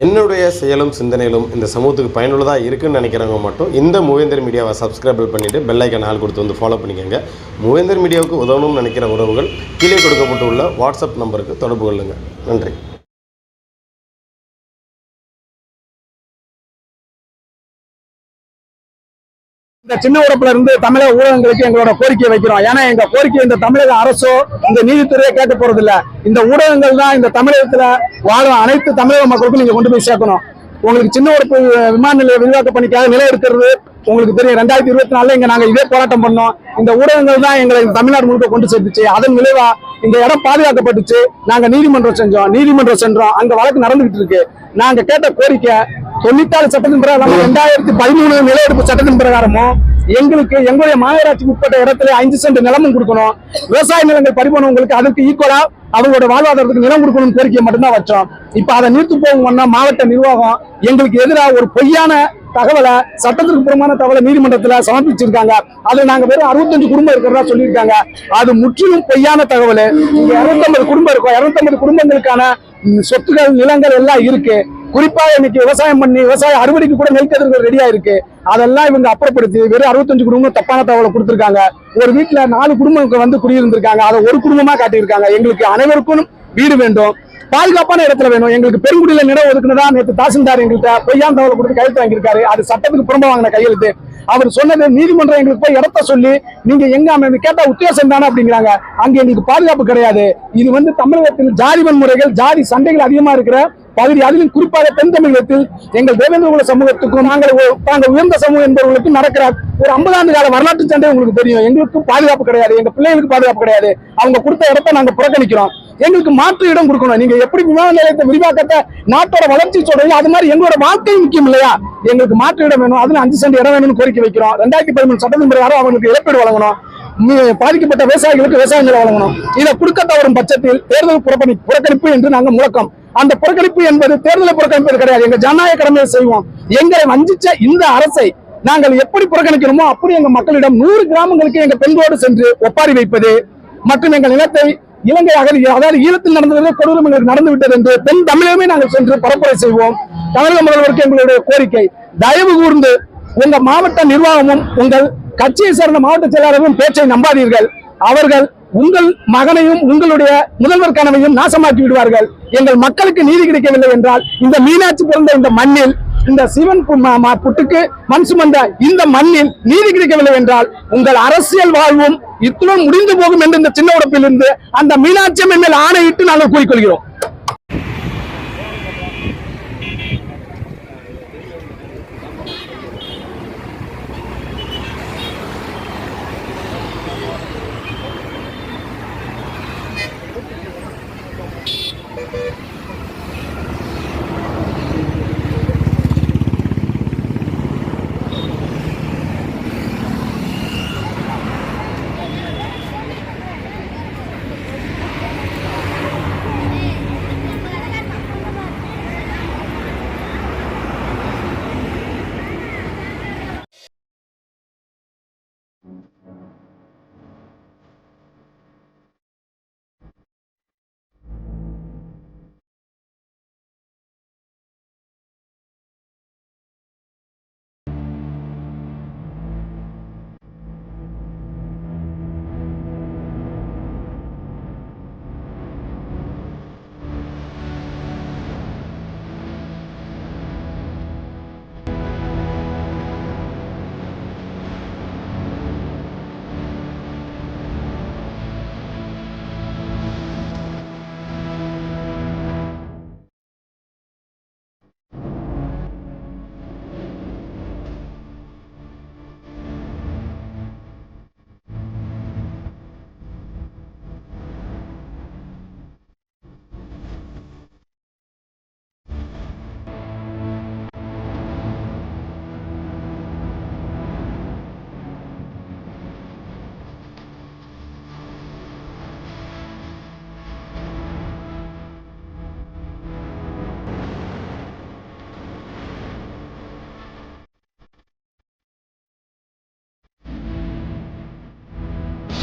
என்னுடைய செயலும் சிந்தனையிலும் இந்த சமூகத்துக்கு பயனுள்ளதாக இருக்குன்னு நினைக்கிறவங்க மட்டும் இந்த மூவேந்தர் மீடியாவை சப்ஸ்கிரைப் பண்ணிவிட்டு பெல் ஐக்கான் ஆல் கொடுத்து வந்து ஃபாலோ பண்ணிக்கோங்க. மூவேந்தர் மீடியாவுக்கு உதவணும்னு நினைக்கிற உறவுகள் கீழே கொடுக்கப்பட்டுள்ள வாட்ஸ்அப் நம்பருக்கு தொடர்பு கொள்ளுங்கள். நன்றி. இந்த சின்ன உடப்புல இருந்து தமிழக ஊடகங்களுக்கு எங்களோட கோரிக்கையை வைக்கிறோம். ஏன்னா எங்க கோரிக்கை இந்த தமிழக அரசோ இந்த நீதித்துறையை கேட்க போறது இல்ல. இந்த ஊடகங்கள் தான் இந்த தமிழகத்துல வாழும் அனைத்து தமிழக மக்களுக்கும் நீங்க கொண்டு போய் சேர்க்கணும். உங்களுக்கு சின்ன உடப்பு விமான நிலைய விரிவாக்க பணிக்காக நிலம் எடுக்கிறது உங்களுக்கு தெரியும். 2024 இங்க நாங்க இதே போராட்டம் பண்ணோம். இந்த ஊடகங்கள் தான் எங்களை தமிழ்நாடு முழுக்க கொண்டு சேர்த்துச்சு. அதன் விளைவா இந்த இடம் பாதுகாக்கப்பட்டுச்சு. நாங்க நீதிமன்றம் சென்றோம். அங்க வழக்கு நடந்துகிட்டு இருக்கு. நாங்க கேட்ட கோரிக்கை 94 சட்டத்தின் பிரகாரம் 2013 நில எடுப்பு சட்டத்தின் பிரகாரமும் எங்களுக்கு எங்களுடைய மாநகராட்சிக்கு உட்பட்ட இடத்துல 5 சென்ட் நிலமும் கொடுக்கணும். விவசாய நிலங்கள் பறிபோனவங்களுக்கு அதற்கு ஈக்குவலா அவங்களோட வாழ்வாதாரத்துக்கு நிலம் கொடுக்கணும் கோரிக்கையை மட்டும்தான் வச்சோம். இப்ப அதை நிறுத்து போகணும்னா மாவட்ட நிர்வாகம் எங்களுக்கு எதிராக ஒரு பொய்யான தகவலை, சட்டத்திற்கு புறமான தகவலை நீதிமன்றத்துல சமர்ப்பிச்சிருக்காங்க. அதுல நாங்க வெறும் 65 குடும்பம் இருக்கிறதா சொல்லியிருக்காங்க. அது முற்றிலும் பொய்யான தகவல். இங்க 250 குடும்பம் இருக்கும். 250 குடும்பங்களுக்கான சொத்துக்கள், நிலங்கள் எல்லாம் இருக்கு. குறிப்பா இன்னைக்கு விவசாயம் பண்ணி விவசாய அறுவடைக்கு கூட நெல்கதிர்கள் ரெடியா இருக்கு. அதெல்லாம் இவங்க அப்புறப்படுத்தி வெறும் 65 குடும்பம் தப்பான தகவலை கொடுத்திருக்காங்க. ஒரு வீட்டுல 4 குடும்பங்களுக்கு வந்து குடியிருந்திருக்காங்க. அதை ஒரு குடும்பமா காட்டியிருக்காங்க. எங்களுக்கு அனைவருக்கும் வீடு வேண்டும், பாதுகாப்பான இடத்துல வேணும். எங்களுக்கு பெருங்குடியில நிலம் ஒதுக்குனதா நேற்று தாசில்தார் எங்கள்கிட்ட பொய்யான தகவலை கொடுத்து கையெழுத்து வாங்கியிருக்காரு. அது சட்டத்துக்கு புறம்பா வாங்கின கையெழுத்து. அவர் சொன்னது நீதிமன்றம் எங்களுக்கு போய் இடத்த சொல்லி நீங்க எங்க அமைந்து கேட்டா உத்தேசம் தானே அப்படிங்கிறாங்க. அங்க எங்களுக்கு பாதுகாப்பு கிடையாது. இது வந்து தமிழகத்தில் ஜாதி வன்முறைகள், ஜாதி சண்டைகள் அதிகமா இருக்கிற பகுதி. அதிலும் குறிப்பாக தென் தமிழகத்தில் எங்கள் தேவேந்திரகுல சமூகத்துக்கும் நாங்கள் உயர்ந்த சமூகம் என்பவர்களுக்கும் நடக்கிற ஒரு 50 ஆண்டு கால வரலாற்று சண்டை உங்களுக்கு தெரியும். எங்களுக்கும் பாதுகாப்பு கிடையாது, எங்க பிள்ளைகளுக்கு பாதுகாப்பு கிடையாது. அவங்க கொடுத்த இடத்தை நாங்க புறக்கணிக்கிறோம். எங்களுக்கு மாற்று இடம் கொடுக்கணும். நீங்க எப்படி விமான நிலையத்தை விரிவாக்கத்தை நாட்டோட வளர்ச்சி சொல்றீங்க, அது மாதிரி எங்களோட வாழ்க்கை முக்கியம் இல்லையா? எங்களுக்கு மாற்று இடம் வேணும். அதுல 5 சென்ட் இடம் வேணும்னு கோரிக்கை வைக்கிறோம். 2013 சட்டத்தின் பிரகாரம் அவங்களுக்கு இழப்பீடு வழங்கணும். பாதிக்கப்பட்ட விவசாயிகளுக்கு விவசாய நிலம் வழங்கணும். இதை கொடுக்க தவறும் பட்சத்தில் தேர்தல் புறக்கணிப்பு என்று நாங்கள் முழக்கம். அந்த புறக்கணிப்பு என்பது தேர்தலை புறக்கணிப்பது கிடையாது. எங்க ஜனநாயக கடமையை செய்வோம். எங்களை வஞ்சிச்ச இந்த அரசை நாங்கள் எப்படி புறக்கணிக்கிறோமோ அப்படி எங்க மக்களிடம் 100 கிராமங்களுக்கு எங்க பெண்களோடு சென்று ஒப்பாரி வைப்பது மற்றும் எங்கள் நிலத்தை இலங்கை அதாவது ஈழத்தில் நடந்தது கொடூரம் எங்களுக்கு நடந்து விட்டது என்று தென் தமிழகமே நாங்கள் சென்று பரப்புரை செய்வோம். தமிழக முதல்வருக்கு எங்களுடைய கோரிக்கை, தயவு கூர்ந்து உங்க மாவட்ட நிர்வாகமும் உங்கள் கட்சியை சேர்ந்த மாவட்ட செயலாளரும் பேச்சை நம்பாதீர்கள். அவர்கள் உங்கள் மகனையும் உங்களுடைய முதல்வர் கனவையும் நாசமாக்கி விடுவார்கள். எங்கள் மக்களுக்கு நீதி கிடைக்கவில்லை என்றால் இந்த மீனாட்சி பிறந்த இந்த மண்ணில், இந்த சிவன் புட்டுக்கு மண் சுமந்த இந்த மண்ணில் நீதி கிடைக்கவில்லை என்றால் உங்கள் அரசியல் வாழ்வும் இத்துடன் முடிந்து போகும் என்று இந்த சின்ன உடப்பில் இருந்து அந்த மீனாட்சி மேல் ஆணையிட்டு நாங்கள் கூறிக்கொள்கிறோம்.